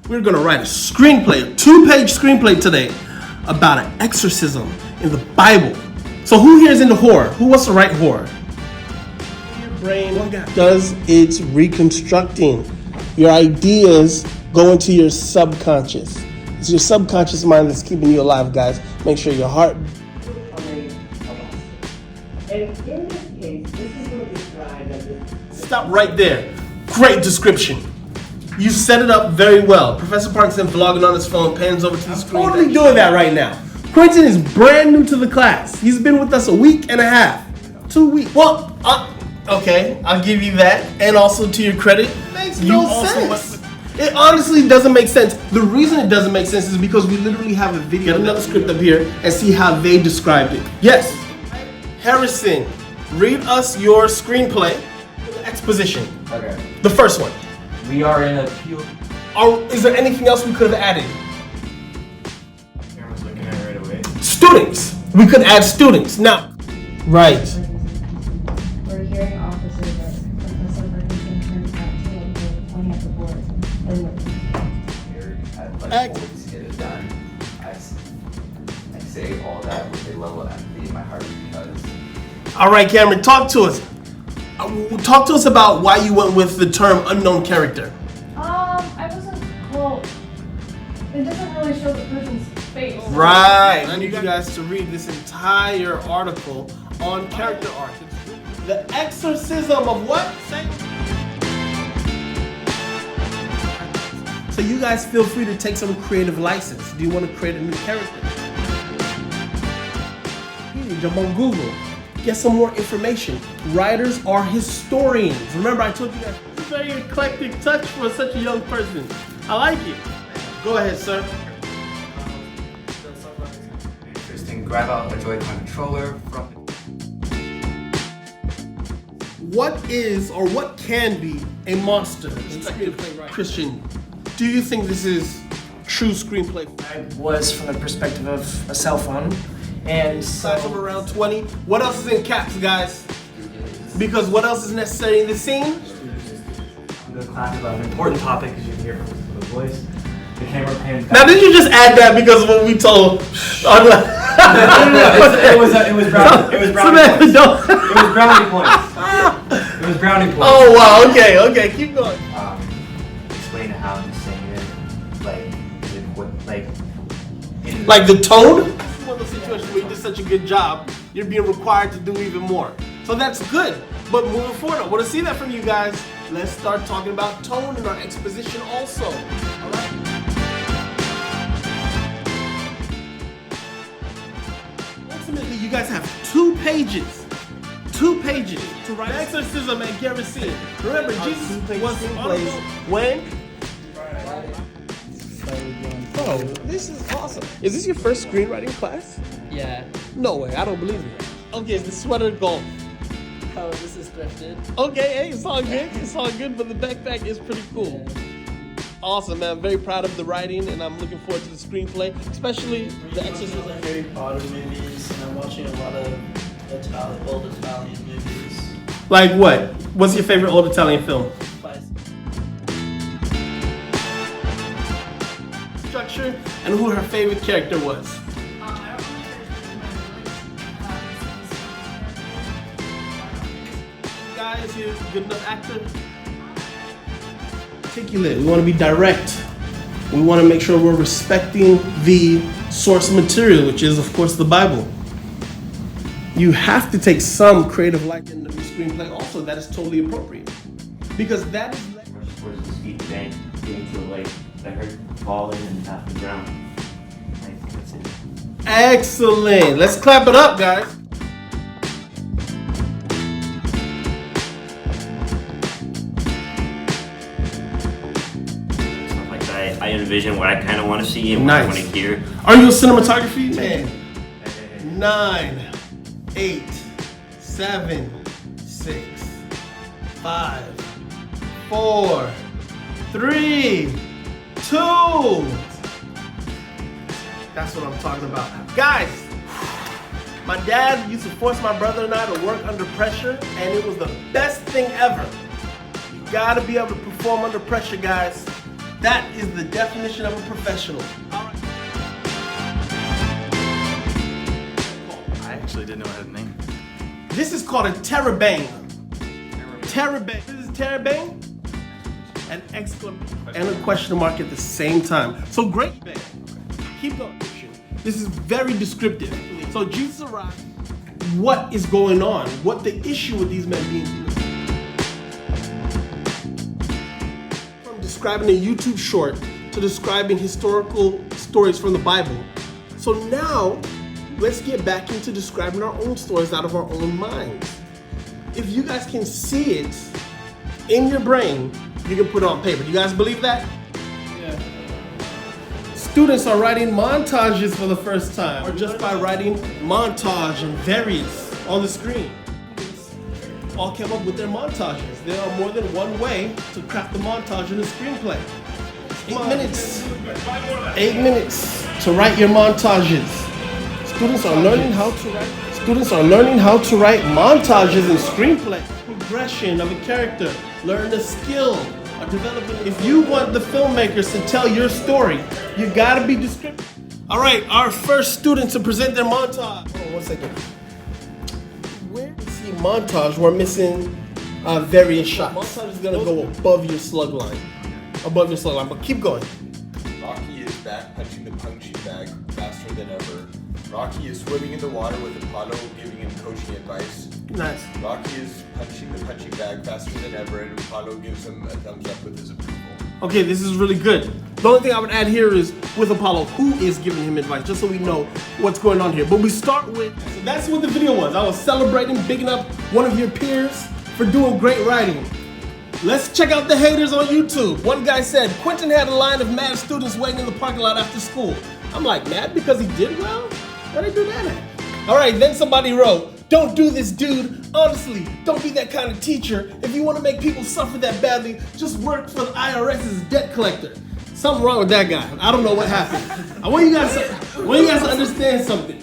We're gonna write a screenplay, a 2-page screenplay today about an exorcism in the Bible. So who here is into horror? Who wants to write horror? Your brain does its reconstructing. Your ideas go into your subconscious. It's your subconscious mind that's keeping you alive, guys. Make sure your heart. And in this case, this is what described as Stop right there. Great description. You set it up very well. Professor Parkinson vlogging on his phone, pans over to the screen. Totally doing that right now. Quentin is brand new to the class. He's been with us a week and a half. 2 weeks. Well, okay, I'll give you that. And also to your credit, makes no sense. It honestly doesn't make sense. The reason it doesn't make sense is because we literally have a video. Get another script up here and see how they described it. Yes. Harrison, read us your screenplay exposition. Okay. The first one. We are in a pure. Is there anything else we could have added? Cameron's looking at it right away. Students. We could add students. Now. Right. We're hearing officers that Professor Parkinson turns out to pointing at the board. I'd like to get it done. I say all that with a level of empathy in my heart because. All right, Cameron, talk to us. Talk to us about why you went with the term unknown character. I wasn't, well, it doesn't really show the person's face. Right. I need you guys to read this entire article on character arc. It's the exorcism of what? So you guys feel free to take some creative license. Do you want to create a new character? You jump on Google. Get some more information. Writers are historians. Remember, I told you guys, it's a very eclectic touch for such a young person. I like it. Go ahead, sir. Interesting. Grab out a Joy-Con controller from. What is or what can be a monster in screenplay writing? Christian, do you think this is true screenplay? I was from the perspective of a cell phone. And Size of around 20. What else is in caps, guys? Because what else is necessary in the scene? I'm going to clap about an important topic, as you can hear from the voice. The camera pans back. Now, did you just add that because of what we told? It was brownie. It was brownie points. It was brownie points. It was brownie points. Oh wow. Okay. Keep going. Explain how I'm saying it. Like, is it what, like the tone? One of the situations where you did such a good job, you're being required to do even more. So that's good. But moving forward, I want to see that from you guys. Let's start talking about tone in our exposition also. All right? Ultimately, you guys have 2 pages. 2 pages to write exorcism and kerosene. Remember, Jesus was when? Oh, this is awesome. Is this your first screenwriting class? Yeah. No way, I don't believe it. Okay, the sweater gold. Oh, this is thrifted. Okay, hey, it's all good. It's all good, but the backpack is pretty cool. Awesome, man. I'm very proud of the writing, and I'm looking forward to the screenplay, especially the exorcism. Harry Potter movies, and I'm watching a lot of old Italian movies. Like what? What's your favorite old Italian film? Structure and who her favorite character was. Guys, you good enough actor? Articulate. We want to be direct. We want to make sure we're respecting the source material, which is, of course, the Bible. You have to take some creative light in the screenplay also. That is totally appropriate. Because that is... Where's the speed bank getting to the lake? I heard falling and half the ground. That's it. Excellent. Let's clap it up, guys. Stuff like that. I envision what I kind of want to see and what I want to hear. Are you a cinematography man? 9, 8, 7, 6, 5, 4, 3, 2. That's what I'm talking about. Guys, my dad used to force my brother and I to work under pressure, and it was the best thing ever. You gotta be able to perform under pressure, guys. That is the definition of a professional. All right. I actually didn't know it had a name. This is called a terabang. Terabang. This is terabang. An exclamation and a question mark at the same time. So great bang. Keep going. This is very descriptive. So Jesus arrived. What is going on? What the issue with these men being here? From describing a YouTube short to describing historical stories from the Bible. So now, let's get back into describing our own stories out of our own minds. If you guys can see it in your brain, you can put it on paper. Do you guys believe that? Yeah. Students are writing montages for the first time, or just by writing montage and various on the screen. All came up with their montages. There are more than one way to craft a montage in a screenplay. 8 minutes. 8 minutes to write your montages. Students are learning how to write. Students are learning how to write montages in screenplay. Progression of a character. Learn a skill. Or developing. If you want the filmmakers to tell your story, you gotta be descriptive. All right, our first student to present their montage. Hold on 1 second. Where we see montage, we're missing various shots. Montage is gonna go above your slug line. Above your slug line, but keep going. Rocky is back punching the punching bag faster than ever. Rocky is swimming in the water with Apollo giving him coaching advice. Nice. Rocky is punching the punching bag faster than ever, and Apollo gives him a thumbs up with his approval. Okay, this is really good. The only thing I would add here is with Apollo, who is giving him advice, just so we know what's going on here. But we start with, so that's what the video was. I was celebrating, bigging up one of your peers for doing great writing. Let's check out the haters on YouTube. One guy said, Quentin had a line of mad students waiting in the parking lot after school. I'm like, mad because he did well? Why'd they do that at? All right, then somebody wrote, don't do this, dude. Honestly, don't be that kind of teacher. If you want to make people suffer that badly, just work for the IRS's debt collector. Something wrong with that guy. I don't know what happened. I want you guys to understand something.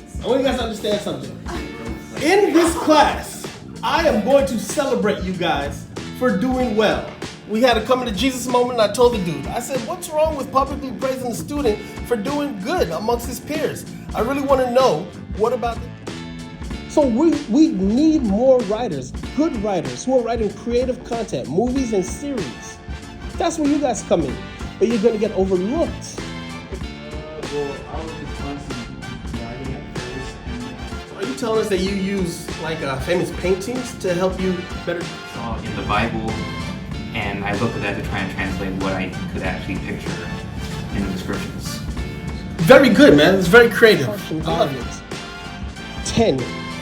In this class, I am going to celebrate you guys for doing well. We had a coming to Jesus moment, and I told the dude, I said, what's wrong with publicly praising the student for doing good amongst his peers? I really want to know, what about the... So we need more writers, good writers, who are writing creative content, movies and series. That's where you guys come in, but you're going to get overlooked. Well, I was just constantly writing at first, and So are you telling us that you use like famous paintings to help you better... Saw in the Bible, and I looked at that to try and translate what I could actually picture in the descriptions. Very good, man. It's very creative. I love it. 10,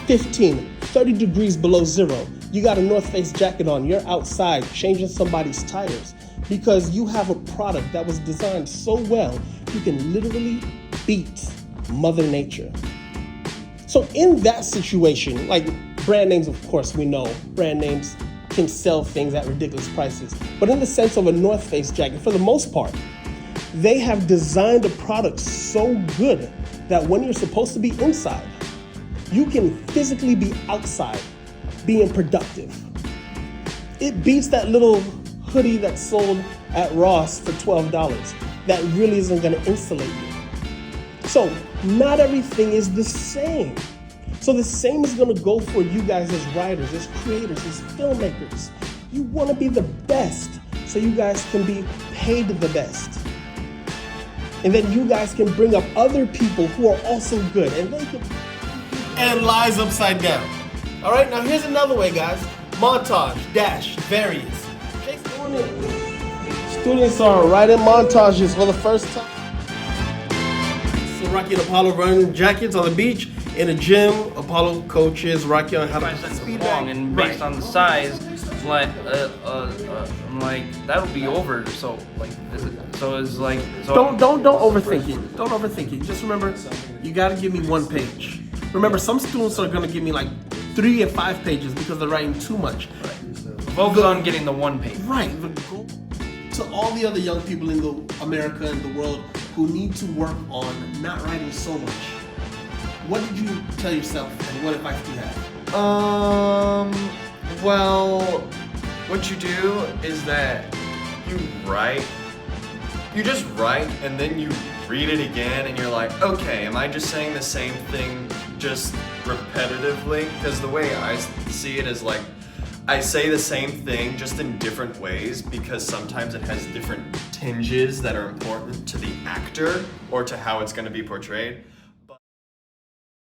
15, 30 degrees below zero. You got a North Face jacket on. You're outside changing somebody's tires because you have a product that was designed so well, you can literally beat Mother Nature. So in that situation, like brand names, of course, we know brand names can sell things at ridiculous prices. But in the sense of a North Face jacket, for the most part, they have designed a product so good that when you're supposed to be inside, you can physically be outside being productive. It beats that little hoodie that's sold at Ross for $12 that really isn't gonna insulate you. So not everything is the same. So the same is gonna go for you guys as writers, as creators, as filmmakers. You wanna be the best so you guys can be paid the best. And then you guys can bring up other people who are also good and they can... And lies upside down. All right, now here's another way, guys. Montage, dash, various. Students are writing montages for the first time. So Rocky and Apollo running jackets on the beach. In a gym, Apollo coaches Rocky on how to speed long, and based on the size, I'm like that'll be over. So like, it's like so. Don't overthink it. Don't overthink it. Just remember, you got to give me 1 page. Remember, some students are gonna give me like 3 and 5 pages because they're writing too much. Focus on getting the 1 page. Right. The goal to all the other young people in America and the world who need to work on not writing so much. What did you tell yourself, and what advice do you have? Well, what you do is that you write you just write and then you read it again and you're like, okay, am I just saying the same thing just repetitively? Because the way I see it is like, I say the same thing just in different ways because sometimes it has different tinges that are important to the actor or to how it's going to be portrayed.